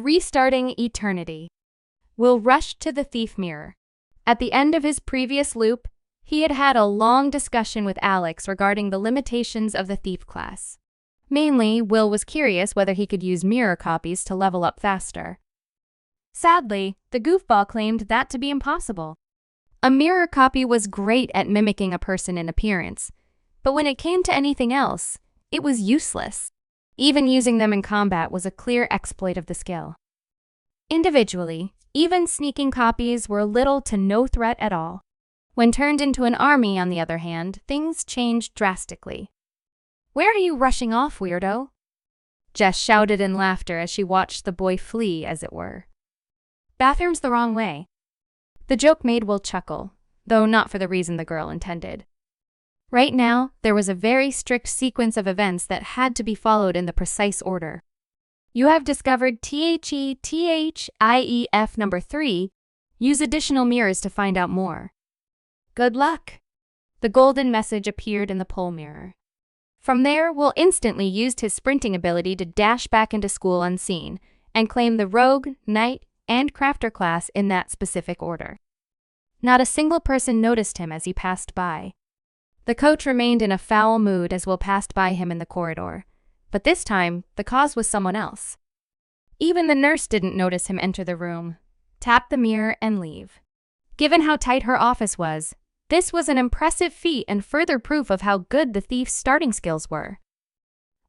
Restarting eternity. Will rushed to the thief mirror. At the end of his previous loop, he had had a long discussion with Alex regarding the limitations of the thief class. Mainly, Will was curious whether he could use mirror copies to level up faster. Sadly, the goofball claimed that to be impossible. A mirror copy was great at mimicking a person in appearance, but when it came to anything else, it was useless. Even using them in combat was a clear exploit of the skill. Individually, even sneaking copies were little to no threat at all. When turned into an army, on the other hand, things changed drastically. "Where are you rushing off, weirdo?" Jess shouted in laughter as she watched the boy flee, as it were. "Bathroom's the wrong way." The joke made Will chuckle, though not for the reason the girl intended. Right now, there was a very strict sequence of events that had to be followed in the precise order. You have discovered THETHIEF number 3. Use additional mirrors to find out more. Good luck. The golden message appeared in the pole mirror. From there, Will instantly used his sprinting ability to dash back into school unseen and claim the rogue, knight, and crafter class in that specific order. Not a single person noticed him as he passed by. The coach remained in a foul mood as Will passed by him in the corridor, but this time, the cause was someone else. Even the nurse didn't notice him enter the room, tap the mirror, and leave. Given how tight her office was, this was an impressive feat and further proof of how good the thief's starting skills were.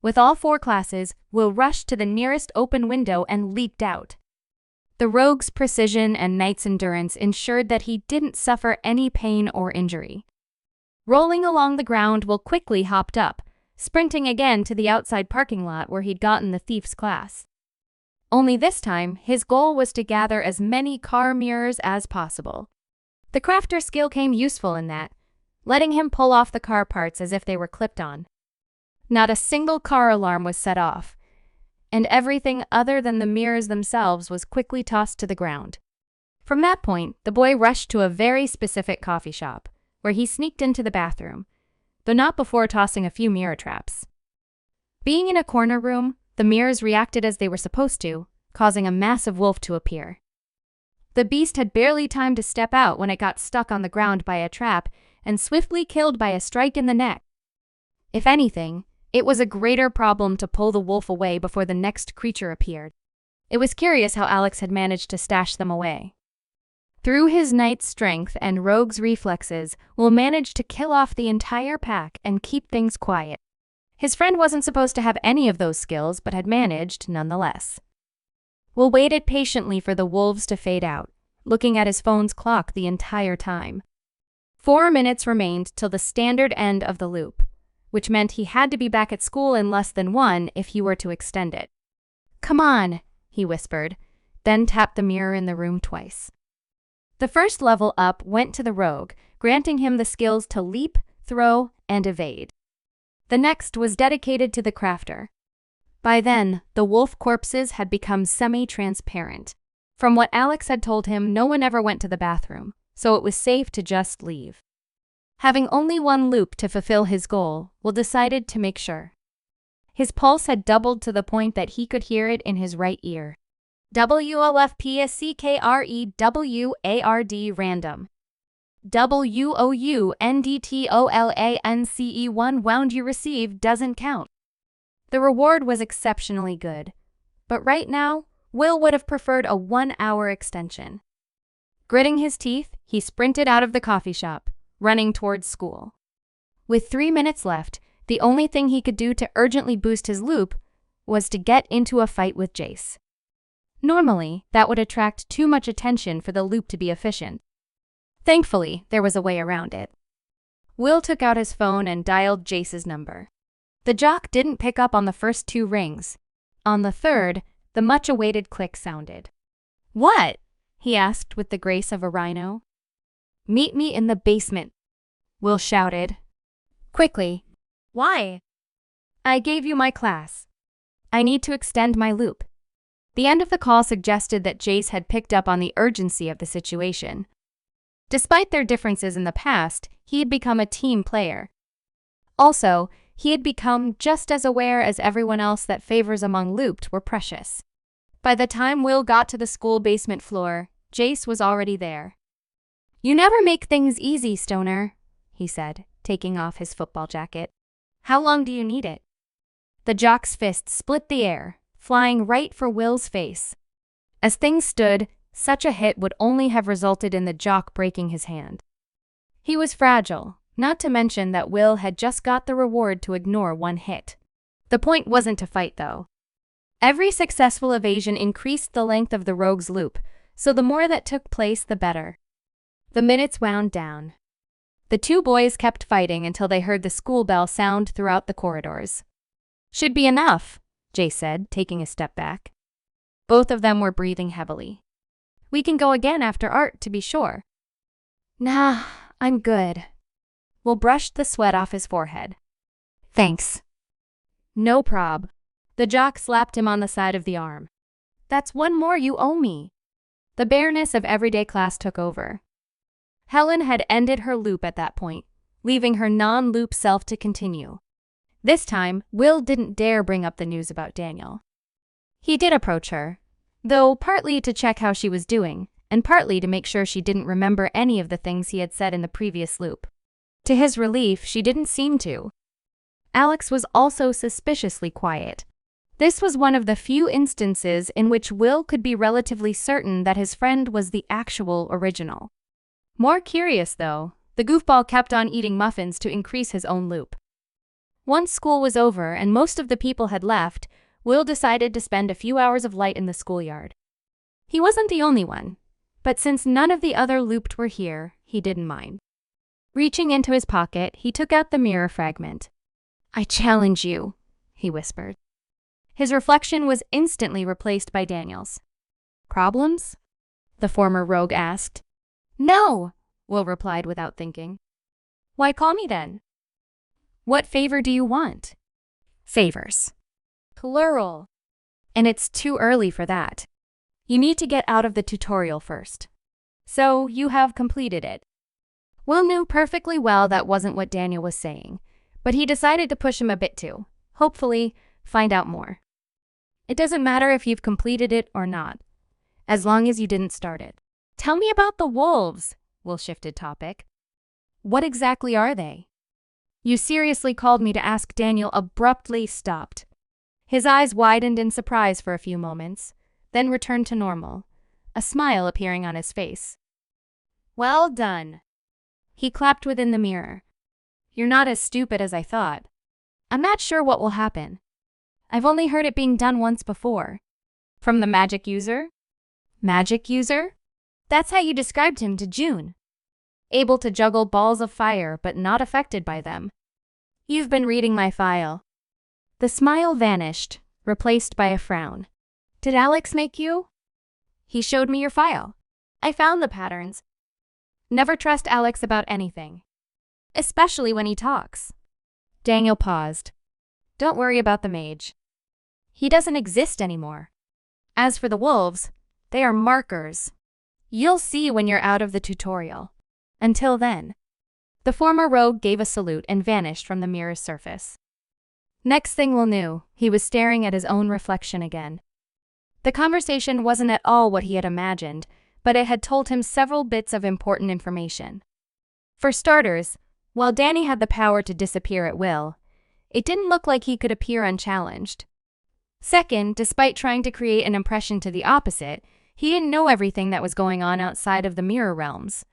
With all 4 classes, Will rushed to the nearest open window and leaped out. The rogue's precision and knight's endurance ensured that he didn't suffer any pain or injury. Rolling along the ground, Will quickly hopped up, sprinting again to the outside parking lot where he'd gotten the thief's class. Only this time, his goal was to gather as many car mirrors as possible. The crafter skill came useful in that, letting him pull off the car parts as if they were clipped on. Not a single car alarm was set off, and everything other than the mirrors themselves was quickly tossed to the ground. From that point, the boy rushed to a very specific coffee shop, where he sneaked into the bathroom, though not before tossing a few mirror traps. Being in a corner room, the mirrors reacted as they were supposed to, causing a massive wolf to appear. The beast had barely time to step out when it got stuck on the ground by a trap and swiftly killed by a strike in the neck. If anything, it was a greater problem to pull the wolf away before the next creature appeared. It was curious how Alex had managed to stash them away. Through his knight's strength and rogue's reflexes, Will managed to kill off the entire pack and keep things quiet. His friend wasn't supposed to have any of those skills, but had managed nonetheless. Will waited patiently for the wolves to fade out, looking at his phone's clock the entire time. 4 minutes remained till the standard end of the loop, which meant he had to be back at school in less than 1 if he were to extend it. "Come on," he whispered, then tapped the mirror in the room twice. The first level up went to the rogue, granting him the skills to leap, throw, and evade. The next was dedicated to the crafter. By then, the wolf corpses had become semi-transparent. From what Alex had told him, no one ever went to the bathroom, so it was safe to just leave. Having only 1 loop to fulfill his goal, Will decided to make sure. His pulse had doubled to the point that he could hear it in his right ear. WOFPSCKREWARD random. WOUNDTOLANCE1 wound you received doesn't count. The reward was exceptionally good, but right now, Will would have preferred a 1-hour extension. Gritting his teeth, he sprinted out of the coffee shop, running towards school. With 3 minutes left, the only thing he could do to urgently boost his loop was to get into a fight with Jace. Normally, that would attract too much attention for the loop to be efficient. Thankfully, there was a way around it. Will took out his phone and dialed Jace's number. The jock didn't pick up on the first 2 rings. On the third, the much-awaited click sounded. "What?" he asked with the grace of a rhino. "Meet me in the basement," Will shouted. "Quickly." "Why?" "I gave you my class. I need to extend my loop." The end of the call suggested that Jace had picked up on the urgency of the situation. Despite their differences in the past, he had become a team player. Also, he had become just as aware as everyone else that favors among looped were precious. By the time Will got to the school basement floor, Jace was already there. "You never make things easy, Stoner," he said, taking off his football jacket. "How long do you need it?" The jock's fist split the air, flying right for Will's face. As things stood, such a hit would only have resulted in the jock breaking his hand. He was fragile, not to mention that Will had just got the reward to ignore one hit. The point wasn't to fight, though. Every successful evasion increased the length of the rogue's loop, so the more that took place, the better. The minutes wound down. The two boys kept fighting until they heard the school bell sound throughout the corridors. "Should be enough," Jay said, taking a step back. Both of them were breathing heavily. "We can go again after art, to be sure." "Nah, I'm good." Will brushed the sweat off his forehead. "Thanks." "No prob." The jock slapped him on the side of the arm. "That's one more you owe me." The bareness of everyday class took over. Helen had ended her loop at that point, leaving her non-loop self to continue. This time, Will didn't dare bring up the news about Daniel. He did approach her, though partly to check how she was doing, and partly to make sure she didn't remember any of the things he had said in the previous loop. To his relief, she didn't seem to. Alex was also suspiciously quiet. This was one of the few instances in which Will could be relatively certain that his friend was the actual original. More curious, though, the goofball kept on eating muffins to increase his own loop. Once school was over and most of the people had left, Will decided to spend a few hours of light in the schoolyard. He wasn't the only one, but since none of the other looped were here, he didn't mind. Reaching into his pocket, he took out the mirror fragment. "I challenge you," he whispered. His reflection was instantly replaced by Daniel's. "Problems?" the former rogue asked. "No," Will replied without thinking. "Why call me then?" "What favor do you want?" "Favors. Plural. And it's too early for that. You need to get out of the tutorial first. So you have completed it." Will knew perfectly well that wasn't what Daniel was saying, but he decided to push him a bit too. Hopefully, find out more. "It doesn't matter if you've completed it or not, as long as you didn't start it." "Tell me about the wolves," Will shifted topic. "What exactly are they?" "You seriously called me to ask?" Daniel abruptly stopped. His eyes widened in surprise for a few moments, then returned to normal, a smile appearing on his face. "Well done." He clapped within the mirror. "You're not as stupid as I thought. I'm not sure what will happen. I've only heard it being done once before." "From the magic user?" "Magic user?" "That's how you described him to June. Able to juggle balls of fire but not affected by them." "You've been reading my file." The smile vanished, replaced by a frown. "Did Alex make you?" "He showed me your file. I found the patterns." "Never trust Alex about anything, especially when he talks." Daniel paused. "Don't worry about the mage. He doesn't exist anymore. As for the wolves, they are markers. You'll see when you're out of the tutorial. Until then." The former rogue gave a salute and vanished from the mirror's surface. Next thing Will knew, he was staring at his own reflection again. The conversation wasn't at all what he had imagined, but it had told him several bits of important information. For starters, while Danny had the power to disappear at will, it didn't look like he could appear unchallenged. Second, despite trying to create an impression to the opposite, he didn't know everything that was going on outside of the mirror realms.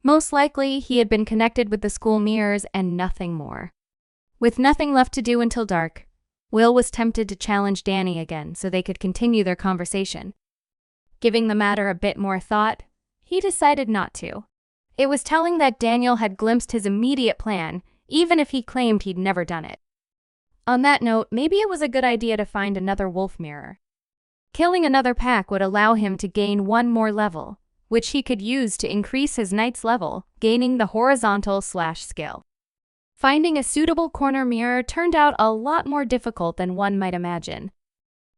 Most likely, he had been connected with the school mirrors and nothing more. With nothing left to do until dark, Will was tempted to challenge Danny again so they could continue their conversation. Giving the matter a bit more thought, he decided not to. It was telling that Daniel had glimpsed his immediate plan, even if he claimed he'd never done it. On that note, maybe it was a good idea to find another wolf mirror. Killing another pack would allow him to gain one more level, which he could use to increase his knight's level, gaining the horizontal/skill. Finding a suitable corner mirror turned out a lot more difficult than one might imagine.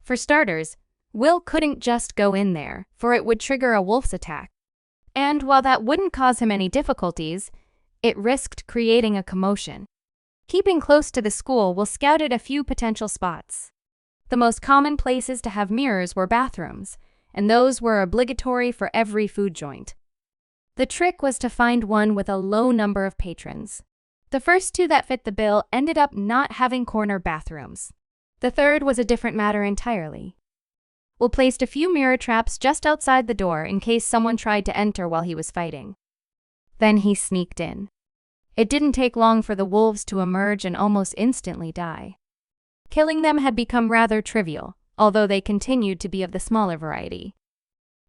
For starters, Will couldn't just go in there, for it would trigger a wolf's attack. And while that wouldn't cause him any difficulties, it risked creating a commotion. Keeping close to the school, Will scouted a few potential spots. The most common places to have mirrors were bathrooms, and those were obligatory for every food joint. The trick was to find one with a low number of patrons. The first two that fit the bill ended up not having corner bathrooms. The third was a different matter entirely. Will placed a few mirror traps just outside the door in case someone tried to enter while he was fighting. Then he sneaked in. It didn't take long for the wolves to emerge and almost instantly die. Killing them had become rather trivial, although they continued to be of the smaller variety.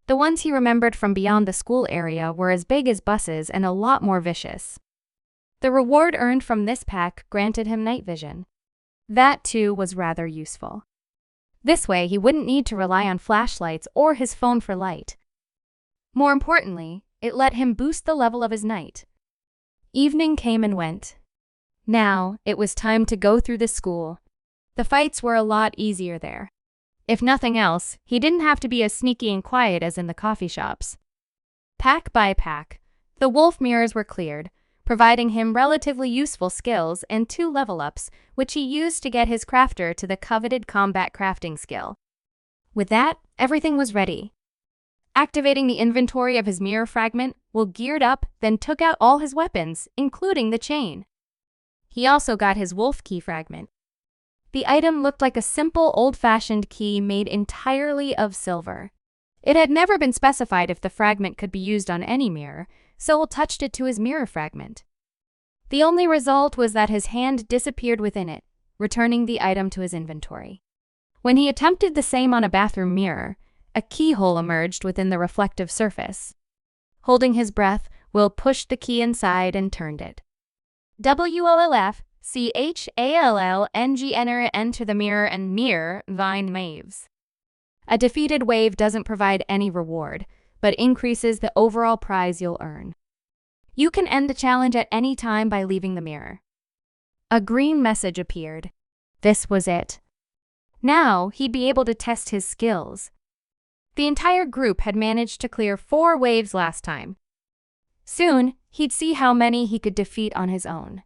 The ones he remembered from beyond the school area were as big as buses and a lot more vicious. The reward earned from this pack granted him night vision. That, too, was rather useful. This way, he wouldn't need to rely on flashlights or his phone for light. More importantly, it let him boost the level of his night. Evening came and went. Now, it was time to go through the school. The fights were a lot easier there. If nothing else, he didn't have to be as sneaky and quiet as in the coffee shops. Pack by pack, the wolf mirrors were cleared, providing him relatively useful skills and 2 level-ups, which he used to get his crafter to the coveted combat crafting skill. With that, everything was ready. Activating the inventory of his mirror fragment, Will geared up, then took out all his weapons, including the chain. He also got his wolf key fragment. The item looked like a simple old-fashioned key made entirely of silver. It had never been specified if the fragment could be used on any mirror, so Will touched it to his mirror fragment. The only result was that his hand disappeared within it, returning the item to his inventory. When he attempted the same on a bathroom mirror, a keyhole emerged within the reflective surface. Holding his breath, Will pushed the key inside and turned it. WOLF-CHALLNG enter the mirror and mirror vine waves. A defeated wave doesn't provide any reward, but increases the overall prize you'll earn. You can end the challenge at any time by leaving the mirror. A green message appeared. This was it. Now he'd be able to test his skills. The entire group had managed to clear 4 waves last time. Soon, he'd see how many he could defeat on his own.